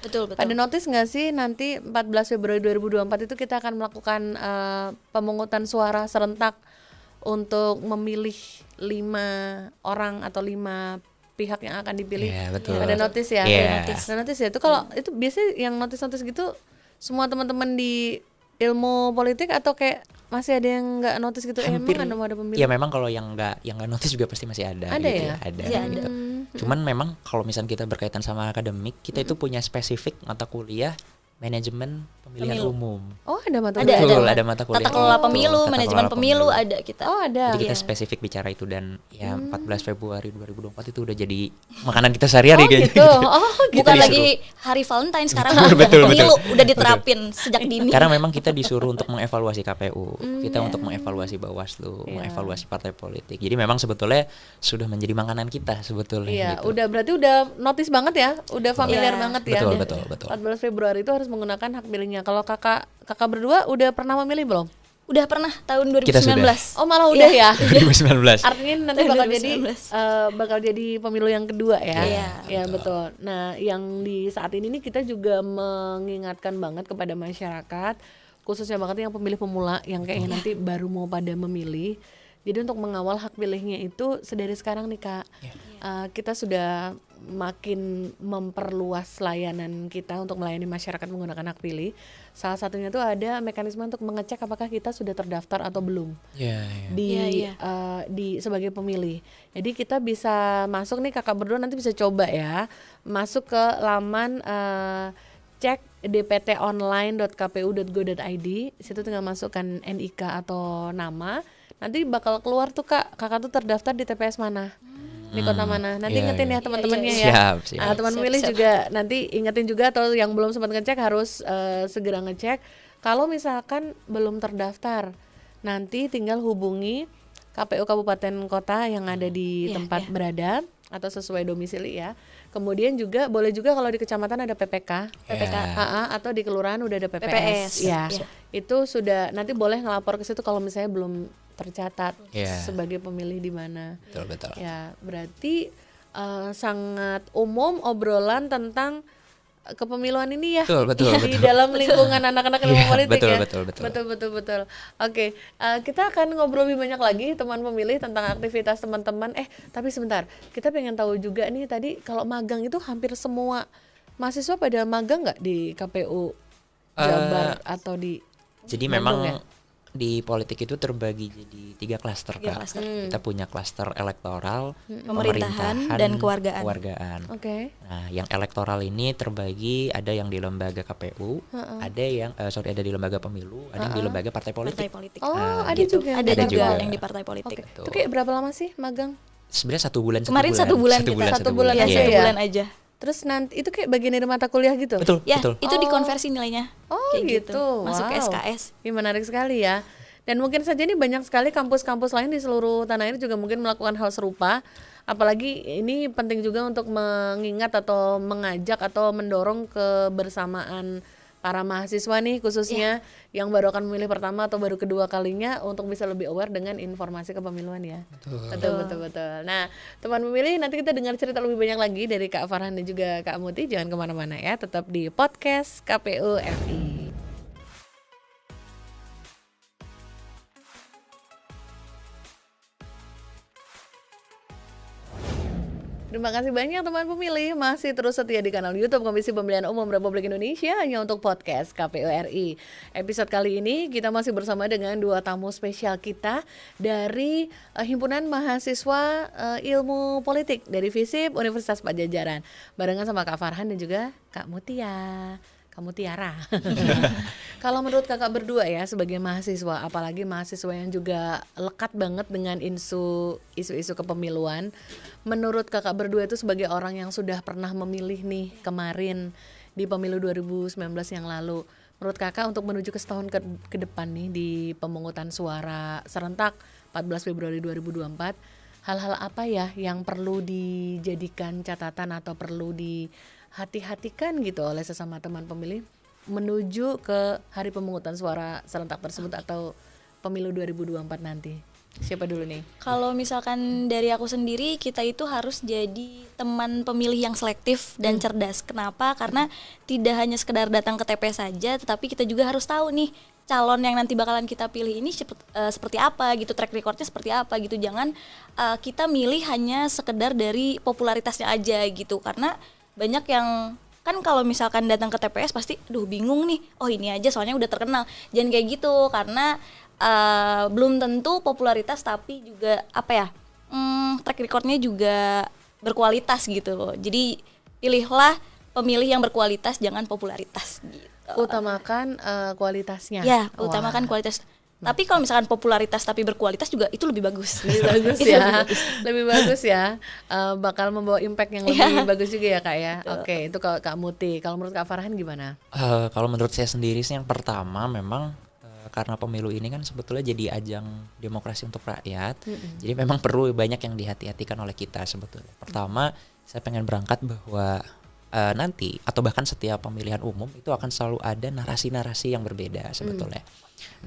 A: Betul.
B: Ada notice nggak sih nanti 14 Februari 2024 itu kita akan melakukan pemungutan suara serentak untuk memilih 5 orang atau 5 pihak yang akan dipilih.
C: Iya, betul.
B: Ada notice ya.
C: Iya.
B: Ada notice ya. Itu kalau itu biasanya yang notice gitu semua teman-teman di ilmu politik atau kayak masih ada yang nggak notice gitu?
C: Hampir,
B: emang ada pemilu?
C: ya memang kalau yang nggak notice juga pasti masih ada.
B: Ada
C: gitu
B: ya?
C: Ada.
A: Iya,
C: Gitu. Cuman memang kalau misalnya kita berkaitan sama akademik, kita itu punya spesifik mata kuliah manajemen pemilihan umum.
B: Oh ada mata
A: Ada,
B: kuliah?
C: Ada mata kuliah.
A: Tata kelola
C: Betul,
A: pemilu,
C: tata
A: manajemen
C: kelola
A: pemilu ada kita.
B: Oh ada.
C: Jadi kita spesifik bicara itu dan ya 14 Februari 2024 itu udah jadi makanan kita sehari-hari kayaknya.
B: Gitu. Oh gitu.
A: Bukan
C: disuruh.
A: lagi hari Valentine sekarang
C: Betul.
A: pemilu udah diterapin sejak dini.
C: Karena memang kita disuruh untuk mengevaluasi KPU, kita untuk mengevaluasi Bawaslu, mengevaluasi partai politik. Jadi memang sebetulnya sudah menjadi makanan kita sebetulnya.
B: Iya,
C: gitu.
B: udah berarti udah notice banget ya, udah familiar
A: Iya.
B: banget ya.
C: Betul.
B: 14 Februari itu harus menggunakan hak pilihnya. Kalau kakak berdua udah pernah memilih belum?
A: Udah pernah tahun 2019.
C: Kita sudah.
B: Oh malah udah ya.
C: 2019.
B: Artinya nanti
A: Tahun
B: bakal jadi pemilu yang kedua ya.
A: Iya,
B: betul. Nah, yang di saat ini nih kita juga mengingatkan banget kepada masyarakat, khususnya banget yang pemilih pemula yang kayaknya nanti baru mau pada memilih. Jadi untuk mengawal hak pilihnya itu sedari sekarang nih Kak, kita sudah makin memperluas layanan kita untuk melayani masyarakat menggunakan hak pilih. Salah satunya tuh ada mekanisme untuk mengecek apakah kita sudah terdaftar atau belum di sebagai pemilih. Jadi kita bisa masuk nih kakak berdua nanti bisa coba ya masuk ke laman cek dptonline.kpu.go.id. Situ tinggal masukkan NIK atau nama. nanti bakal keluar tuh kakak tuh terdaftar di TPS mana, di kota mana. Nanti ingetin ya teman-temannya ya.
C: Siap.
B: Teman pemilih juga nanti ingetin juga, atau yang belum sempat ngecek harus segera ngecek. Kalau misalkan belum terdaftar, nanti tinggal hubungi KPU kabupaten kota yang ada di tempat berada atau sesuai domisili ya. Kemudian juga boleh juga kalau di kecamatan ada PPK, atau di kelurahan udah ada PPS. Ya. Itu sudah, nanti boleh ngelapor ke situ kalau misalnya belum tercatat sebagai pemilih di mana.
C: Betul.
B: Ya, berarti sangat umum obrolan tentang kepemiluan ini ya.
C: Betul.
B: Di dalam lingkungan anak-anak ilmu politik ya.
C: Betul.
B: Oke, kita akan ngobrol lebih banyak lagi teman pemilih tentang aktivitas teman-teman. Tapi sebentar, kita pengen tahu juga nih, tadi kalau magang itu hampir semua mahasiswa pada magang nggak di KPU Jabar atau di
C: Jadi
B: Bandung
C: memang
B: ya?
C: di politik itu terbagi jadi 3 klaster Kak. Kita punya klaster elektoral,
A: pemerintahan dan kewargaan.
B: Oke.
C: Nah, yang elektoral ini terbagi, ada yang di lembaga KPU, ada yang ada di lembaga pemilu, ada yang di lembaga partai politik.
B: Oh, ada
C: gitu.
B: juga.
A: Ada juga yang di partai politik.
B: Itu kayak berapa lama sih magang?
C: Sebenarnya 1 bulan.
A: Kemarin 1 bulan kita.
B: 1 bulan
A: ya,
B: aja
A: 1 bulan aja.
B: Terus nanti itu kayak bagian dari mata kuliah gitu?
C: Betul.
A: Itu dikonversi nilainya.
B: Oh gitu.
A: Masuk ke SKS.
B: Ini menarik sekali ya. Dan mungkin saja ini banyak sekali kampus-kampus lain di seluruh tanah air juga mungkin melakukan hal serupa. Apalagi ini penting juga untuk mengingat atau mengajak atau mendorong kebersamaan para mahasiswa nih khususnya yang baru akan memilih pertama atau baru kedua kalinya untuk bisa lebih aware dengan informasi kepemiluan ya. Betul. Nah, teman pemilih, nanti kita dengar cerita lebih banyak lagi dari Kak Farhan dan juga Kak Muti. Jangan kemana-mana ya, tetap di podcast KPU RI. Terima kasih banyak teman pemilih, masih terus setia di kanal YouTube Komisi Pemilihan Umum Republik Indonesia hanya untuk podcast KPU RI. Episode kali ini kita masih bersama dengan 2 tamu spesial kita dari Himpunan Mahasiswa Ilmu Politik dari FISIP Universitas Padjadjaran. Barengan sama Kak Farhan dan juga Kak Mutia. Kamu Tiara. Kalau menurut kakak berdua ya sebagai mahasiswa, apalagi mahasiswa yang juga lekat banget dengan isu-isu kepemiluan, menurut kakak berdua itu sebagai orang yang sudah pernah memilih nih kemarin di pemilu 2019 yang lalu, menurut kakak untuk menuju ke setahun ke depan nih di pemungutan suara serentak 14 Februari 2024, hal-hal apa ya yang perlu dijadikan catatan atau perlu hati-hatikan gitu oleh sesama teman pemilih menuju ke hari pemungutan suara serentak tersebut atau pemilu 2024 nanti? Siapa dulu nih?
A: Kalau misalkan dari aku sendiri, kita itu harus jadi teman pemilih yang selektif dan cerdas. Kenapa? Karena tidak hanya sekedar datang ke TPS saja, tetapi kita juga harus tahu nih calon yang nanti bakalan kita pilih ini seperti apa gitu, track recordnya seperti apa gitu. Jangan kita milih hanya sekedar dari popularitasnya aja gitu, karena banyak yang kan kalau misalkan datang ke TPS pasti bingung nih, oh ini aja soalnya udah terkenal. Jangan kayak gitu, karena belum tentu popularitas tapi juga track recordnya juga berkualitas gitu. Jadi pilihlah pemilih yang berkualitas, jangan popularitas gitu.
B: Utamakan kualitasnya.
A: Ya, utamakan kualitas. Tapi kalau misalkan popularitas tapi berkualitas juga itu lebih bagus.
B: Lebih bagus ya. Bakal membawa impact yang lebih bagus juga ya Kak ya. Oke, itu kalau Kak Muti. Kalau menurut Kak Farhan gimana?
C: Kalau menurut saya sendiri sih yang pertama memang karena pemilu ini kan sebetulnya jadi ajang demokrasi untuk rakyat. Jadi memang perlu banyak yang dihati-hatikan oleh kita sebetulnya. Pertama, saya pengen berangkat bahwa nanti atau bahkan setiap pemilihan umum itu akan selalu ada narasi-narasi yang berbeda sebetulnya.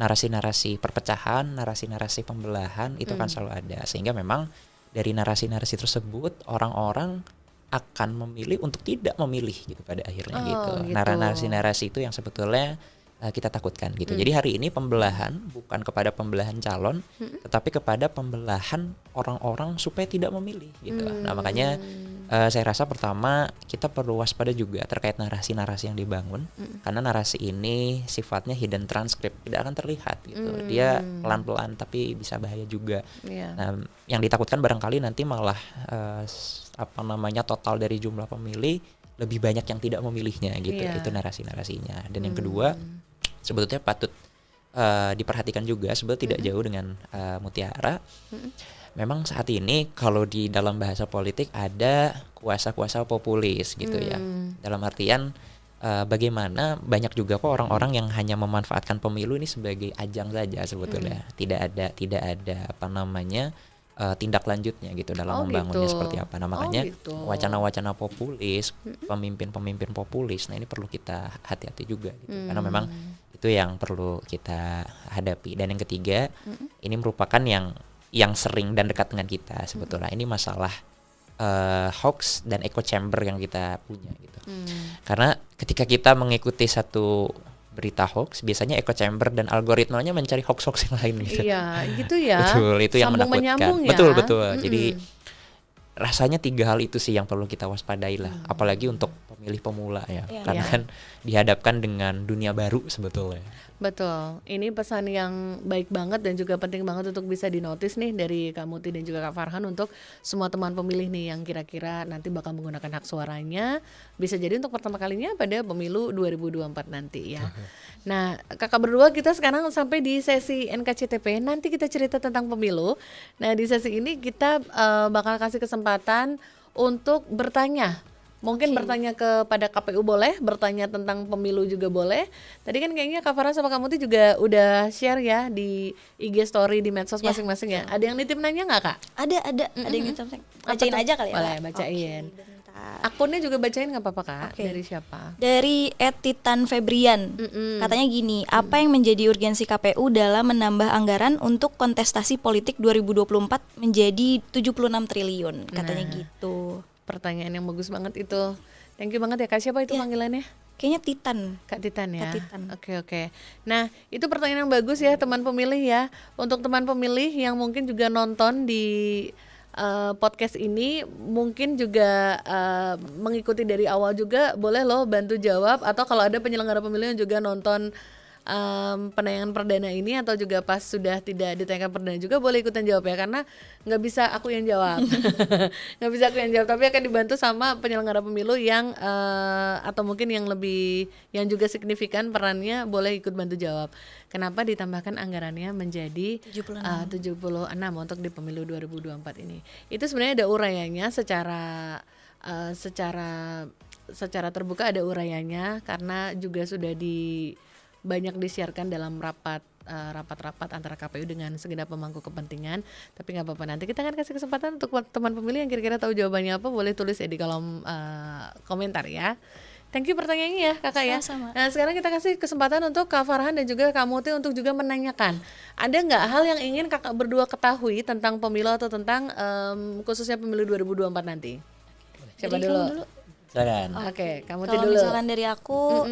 C: Narasi-narasi perpecahan, narasi-narasi pembelahan itu akan selalu ada, sehingga memang dari narasi-narasi tersebut orang-orang akan memilih untuk tidak memilih gitu pada akhirnya gitu. Narasi-narasi itu yang sebetulnya kita takutkan gitu. Jadi hari ini pembelahan bukan kepada pembelahan calon, tetapi kepada pembelahan orang-orang supaya tidak memilih gitu. Nah makanya saya rasa pertama kita perlu waspada juga terkait narasi-narasi yang dibangun, karena narasi ini sifatnya hidden transcript, tidak akan terlihat gitu. Dia pelan-pelan tapi bisa bahaya juga. Nah yang ditakutkan barangkali nanti malah total dari jumlah pemilih lebih banyak yang tidak memilih gitu. Itu narasi-narasinya. Dan yang kedua sebetulnya patut diperhatikan juga sebetulnya tidak jauh dengan Mutiara. Memang saat ini kalau di dalam bahasa politik ada kuasa-kuasa populis gitu ya. Dalam artian bagaimana banyak juga kok orang-orang yang hanya memanfaatkan pemilu ini sebagai ajang saja sebetulnya. Tidak ada apa namanya tindak lanjutnya gitu dalam membangunnya seperti apa. Nah makanya wacana-wacana populis, pemimpin-pemimpin populis, nah ini perlu kita hati-hati juga gitu. Karena memang itu yang perlu kita hadapi. Dan yang ketiga, ini merupakan yang sering dan dekat dengan kita sebetulnya. Ini masalah hoax dan echo chamber yang kita punya gitu. Karena ketika kita mengikuti satu berita hoax, biasanya echo chamber dan algoritmanya mencari hoax-hoax yang lain gitu.
B: Iya, gitu ya.
C: Betul, itu yang menakutkan.
B: Ya?
C: Betul. Jadi rasanya 3 hal itu sih yang perlu kita waspadai lah, apalagi untuk pemilih pemula ya. Karena kan dihadapkan dengan dunia baru sebetulnya.
B: Betul, ini pesan yang baik banget dan juga penting banget untuk bisa dinotis nih dari Kak Muti dan juga Kak Farhan untuk semua teman pemilih nih yang kira-kira nanti bakal menggunakan hak suaranya, bisa jadi untuk pertama kalinya pada pemilu 2024 nanti ya. Nah, kakak berdua kita sekarang sampai di sesi NKCTP, nanti kita cerita tentang pemilu. Nah, di sesi ini kita bakal kasih kesempatan untuk bertanya. Mungkin bertanya kepada KPU boleh, bertanya tentang pemilu juga boleh. Tadi kan kayaknya Kak Farhan sama Kak Muti juga udah share ya di IG story di medsos masing-masing ya. Ada yang nitip nanya nggak Kak?
A: Ada yang nitip. Bacain aja kali ya.
B: Boleh, bacain. Akunnya juga bacain nggak apa-apa Kak? Dari siapa?
A: Dari @titan Febrian. Katanya gini, apa yang menjadi urgensi KPU dalam menambah anggaran untuk kontestasi politik 2024 menjadi 76 triliun, katanya gitu.
B: Pertanyaan yang bagus banget itu. Thank you banget ya Kak. Siapa itu panggilannya?
A: Kayaknya Titan.
B: Kak Titan ya?
A: Kak Titan.
B: Oke. Nah itu pertanyaan yang bagus ya teman pemilih ya. Untuk teman pemilih yang mungkin juga nonton di podcast ini, mungkin juga mengikuti dari awal juga, boleh loh bantu jawab. Atau kalau ada penyelenggara pemilu yang juga nonton penayangan perdana ini atau juga pas sudah tidak ditayangkan perdana juga boleh ikutan jawab ya, karena nggak bisa aku yang jawab nggak bisa aku yang jawab, tapi akan dibantu sama penyelenggara pemilu yang atau mungkin yang lebih yang juga signifikan perannya, boleh ikut bantu jawab. Kenapa ditambahkan anggarannya menjadi 76 untuk di pemilu 2024 ini? Itu sebenarnya ada uraiannya secara terbuka, ada uraiannya karena juga sudah banyak disiarkan dalam rapat-rapat antara KPU dengan segenap pemangku kepentingan. Tapi nggak apa-apa, nanti kita akan kasih kesempatan untuk teman pemilih yang kira-kira tahu jawabannya apa, boleh tulis ya di kolom komentar ya. Thank you pertanyaannya ya Kakak ya.
A: Sama-sama.
B: Nah sekarang kita kasih kesempatan untuk Kak Farhan dan juga Kak Muti untuk juga menanyakan, ada nggak hal yang ingin Kakak berdua ketahui tentang pemilu atau tentang khususnya pemilu 2024 nanti? Siapa dulu?
C: Silakan.
B: Oke, Kak Muti
A: Kalau
B: dulu.
A: misalkan dari aku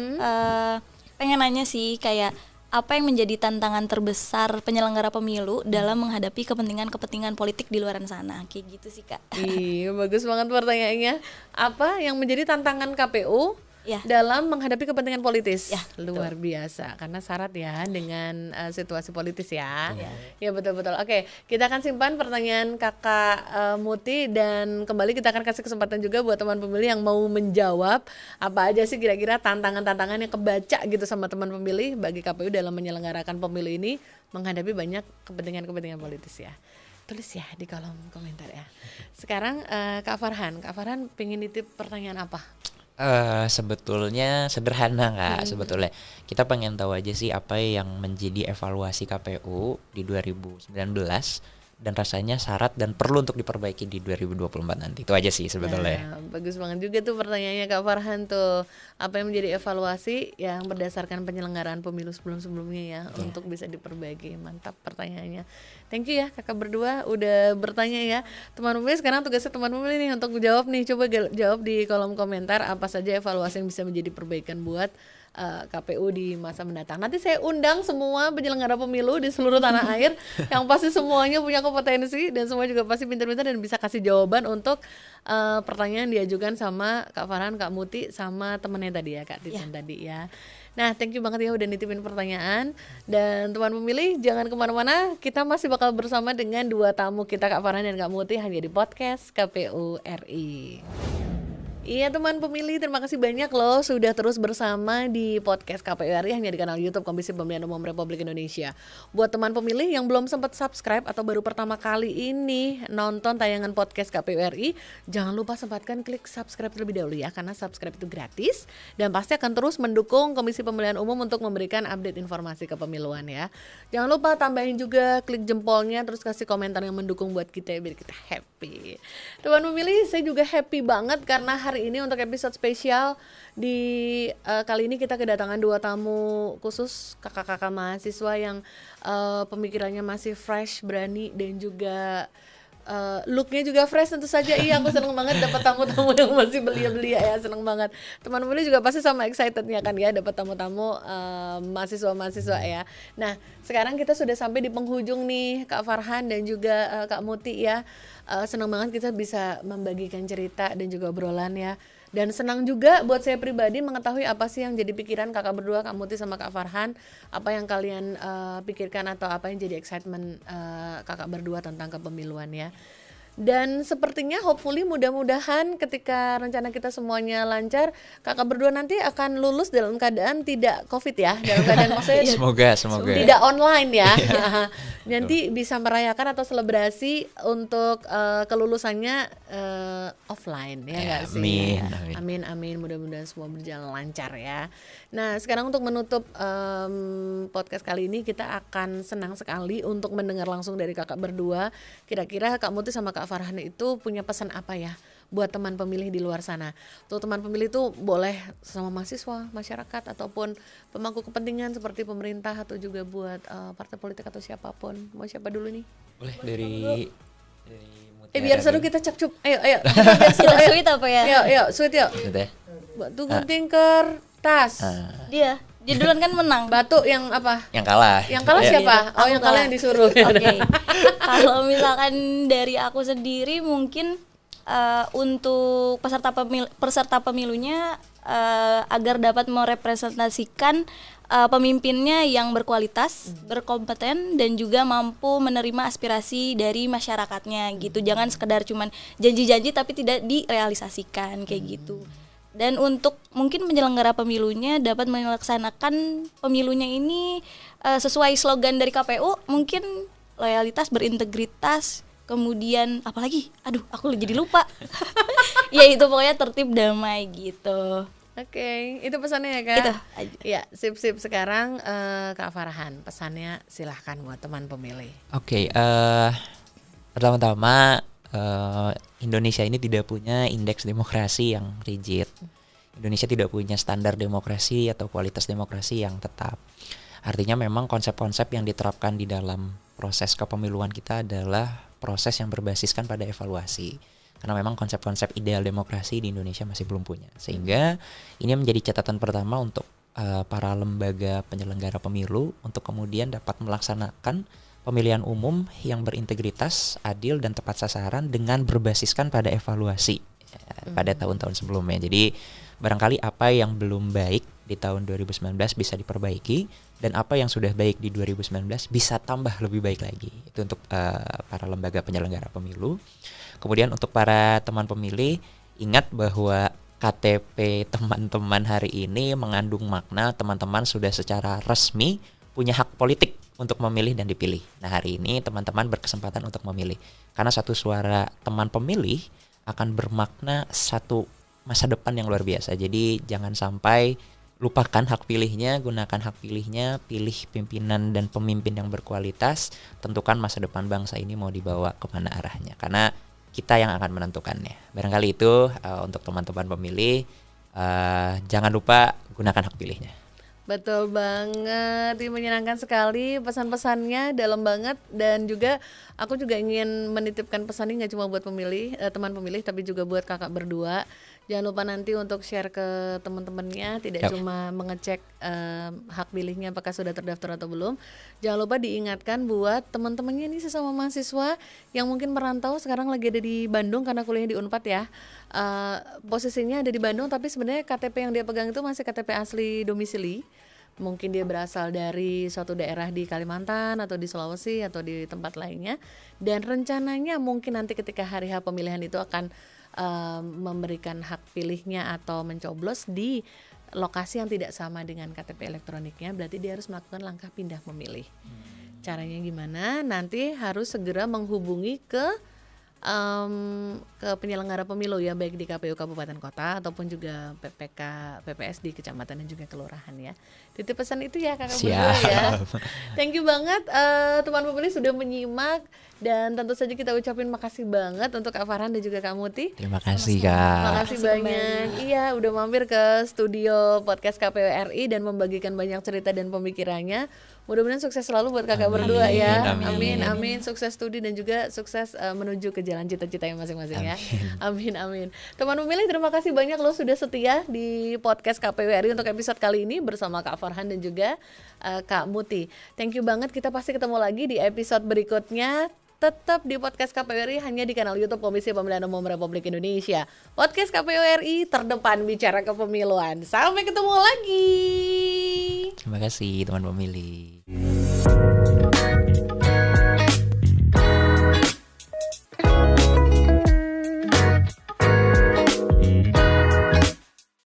A: pengen nanya sih, kayak apa yang menjadi tantangan terbesar penyelenggara pemilu dalam menghadapi kepentingan politik di luar sana, kayak gitu sih Kak.
B: Iya, bagus banget pertanyaannya. Apa yang menjadi tantangan KPU dalam menghadapi kepentingan politis? Luar biasa, karena syarat ya dengan situasi politis ya. Ya betul-betul. Oke, kita akan simpan pertanyaan Kakak Muti, dan kembali kita akan kasih kesempatan juga buat teman pemilih yang mau menjawab apa aja sih kira-kira tantangan-tantangan yang kebaca gitu sama teman pemilih bagi KPU dalam menyelenggarakan pemilu ini menghadapi banyak kepentingan politis ya. Tulis ya di kolom komentar ya. Sekarang Kak Farhan pengen nitip pertanyaan apa?
C: Sebetulnya sederhana Kak, sebetulnya kita pengen tahu aja sih apa yang menjadi evaluasi KPU di 2019 dan rasanya syarat dan perlu untuk diperbaiki di 2024 nanti. Itu aja sih sebetulnya.
B: Nah, bagus banget juga tuh pertanyaannya Kak Farhan tuh. Apa yang menjadi evaluasi yang berdasarkan penyelenggaraan pemilu sebelum-sebelumnya ya, untuk bisa diperbaiki. Mantap pertanyaannya. Thank you ya Kakak berdua udah bertanya ya. Teman pemilih, sekarang tugasnya teman pemilih nih untuk jawab nih. Coba jawab di kolom komentar apa saja evaluasi yang bisa menjadi perbaikan buat KPU di masa mendatang. Nanti saya undang semua penyelenggara pemilu di seluruh tanah air yang pasti semuanya punya kompetensi dan semua juga pasti pintar-pintar dan bisa kasih jawaban untuk pertanyaan diajukan sama Kak Farhan, Kak Muti, sama temennya tadi ya Kak Titan tadi ya. Nah thank you banget ya udah nitipin pertanyaan. Dan teman pemilih jangan kemana-mana, kita masih bakal bersama dengan dua tamu kita Kak Farhan dan Kak Muti hanya di podcast KPU RI. Iya teman pemilih, terima kasih banyak loh sudah terus bersama di podcast KPU RI hanya di kanal YouTube Komisi Pemilihan Umum Republik Indonesia. Buat teman pemilih yang belum sempat subscribe atau baru pertama kali ini nonton tayangan podcast KPU RI, jangan lupa sempatkan klik subscribe terlebih dahulu ya, karena subscribe itu gratis dan pasti akan terus mendukung Komisi Pemilihan Umum untuk memberikan update informasi kepemiluan ya. Jangan lupa tambahin juga klik jempolnya, terus kasih komentar yang mendukung buat kita biar kita happy. Teman pemilih, saya juga happy banget karena hari ini untuk episode spesial di kali ini kita kedatangan 2 tamu khusus, kakak-kakak mahasiswa yang pemikirannya masih fresh, berani dan juga looknya juga fresh tentu saja. Iya, aku seneng banget dapat tamu-tamu yang masih belia-belia ya, seneng banget. Teman pemilih juga pasti sama excitednya kan ya dapat tamu-tamu mahasiswa-mahasiswa ya. Nah sekarang kita sudah sampai di penghujung nih Kak Farhan dan juga Kak Muti ya. Senang banget kita bisa membagikan cerita dan juga obrolan ya. Dan senang juga buat saya pribadi mengetahui apa sih yang jadi pikiran kakak berdua, Kak Muti sama Kak Farhan. Apa yang kalian pikirkan atau apa yang jadi excitement kakak berdua tentang kepemiluan ya. Dan sepertinya hopefully mudah-mudahan ketika rencana kita semuanya lancar, kakak berdua nanti akan lulus dalam keadaan tidak COVID ya, dalam keadaan maksudnya
C: semoga
B: tidak online ya. Nanti bisa merayakan atau selebrasi untuk kelulusannya offline ya nggak sih? Amin, mudah-mudahan semua berjalan lancar ya. Nah sekarang untuk menutup podcast kali ini kita akan senang sekali untuk mendengar langsung dari kakak berdua. Kira-kira Kak Muti sama Kak Farhan itu punya pesan apa ya buat teman pemilih di luar sana. Tuh teman pemilih itu boleh sama mahasiswa, masyarakat ataupun pemangku kepentingan seperti pemerintah atau juga buat partai politik atau siapapun. Mau siapa dulu nih?
C: Boleh dari
B: biar seru kita capcup. Ayo.
A: Kita sweet apa ya?
B: Yuk, sweet yuk. Batu gunting kertas.
A: Dia duluan kan menang.
B: Batu yang apa?
C: Yang kalah.
B: Yang kalah siapa? Oh, yang kalah yang disuruh.
A: Oke. Kalau misalkan dari aku sendiri mungkin untuk peserta pemilunya agar dapat merepresentasikan pemimpinnya yang berkualitas, berkompeten dan juga mampu menerima aspirasi dari masyarakatnya gitu. Jangan sekedar cuman janji-janji tapi tidak direalisasikan kayak gitu. Dan untuk mungkin penyelenggara pemilunya dapat melaksanakan pemilunya ini sesuai slogan dari KPU, mungkin loyalitas, berintegritas, kemudian apalagi? Aduh, aku jadi lupa. Ya itu pokoknya tertib, damai gitu.
B: Oke, itu pesannya ya Kak?
A: Itu aja.
B: Ya, sip. Sekarang Kak Farhan, pesannya silahkan buat teman pemilih.
C: Oke, pertama-tama Indonesia ini tidak punya indeks demokrasi yang rigid. Indonesia tidak punya standar demokrasi atau kualitas demokrasi yang tetap. Artinya memang konsep-konsep yang diterapkan di dalam proses kepemiluan kita adalah proses yang berbasiskan pada evaluasi. Karena memang konsep-konsep ideal demokrasi di Indonesia masih belum punya. Sehingga ini menjadi catatan pertama untuk para lembaga penyelenggara pemilu untuk kemudian dapat melaksanakan pemilihan umum yang berintegritas, adil dan tepat sasaran dengan berbasiskan pada evaluasi pada tahun-tahun sebelumnya. Jadi barangkali apa yang belum baik di tahun 2019 bisa diperbaiki dan apa yang sudah baik di 2019 bisa tambah lebih baik lagi. Itu untuk para lembaga penyelenggara pemilu. Kemudian untuk para teman pemilih, ingat bahwa KTP teman-teman hari ini mengandung makna teman-teman sudah secara resmi punya hak politik untuk memilih dan dipilih. Nah hari ini teman-teman berkesempatan untuk memilih. Karena satu suara teman pemilih akan bermakna satu masa depan yang luar biasa. Jadi jangan sampai lupakan hak pilihnya, gunakan hak pilihnya, pilih pimpinan dan pemimpin yang berkualitas. Tentukan masa depan bangsa ini mau dibawa kemana arahnya. Karena kita yang akan menentukannya. Barangkali itu untuk teman-teman pemilih, jangan lupa gunakan hak pilihnya.
B: Betul banget, ini menyenangkan sekali pesan-pesannya, dalam banget. Dan juga aku juga ingin menitipkan pesan ini gak cuma buat pemilih, teman pemilih, tapi juga buat kakak berdua. Jangan lupa nanti untuk share ke teman-temannya, tidak cuma mengecek hak pilihnya apakah sudah terdaftar atau belum. Jangan lupa diingatkan buat teman-temannya ini sesama mahasiswa yang mungkin merantau, sekarang lagi ada di Bandung karena kuliahnya di Unpad ya. Posisinya ada di Bandung tapi sebenarnya KTP yang dia pegang itu masih KTP asli domisili. mungkin dia berasal dari suatu daerah di Kalimantan atau di Sulawesi atau di tempat lainnya, dan rencananya mungkin nanti ketika hari H pemilihan itu akan memberikan hak pilihnya atau mencoblos di lokasi yang tidak sama dengan KTP elektroniknya, berarti dia harus melakukan langkah pindah memilih. Caranya gimana? Nanti harus segera menghubungi ke penyelenggara pemilu ya, baik di KPU kabupaten kota ataupun juga PPK PPS di kecamatan dan juga kelurahan ya. Titip pesan itu ya kakak berdua ya. Thank you banget teman pemilih sudah menyimak, dan tentu saja kita ucapin makasih banget untuk Kak Farhan dan juga Kak Muti.
C: Terima kasih Kak.
B: Makasih banyak. Iya, udah mampir ke studio podcast KPU RI dan membagikan banyak cerita dan pemikirannya. Mudah-mudahan sukses selalu buat kakak berdua ya. Amin. Sukses studi dan juga sukses menuju ke jalan cita-cita yang masing-masing ya. Amin. Teman pemilih, terima kasih banyak lo sudah setia di podcast KPU RI untuk episode kali ini bersama Kak Farhan dan juga Kak Muti. Thank you banget. Kita pasti ketemu lagi di episode berikutnya. Tetap di podcast KPU RI hanya di kanal YouTube Komisi Pemilihan Umum Republik Indonesia. Podcast KPU RI terdepan bicara kepemiluan. Sampai ketemu lagi.
C: Terima kasih teman pemilih.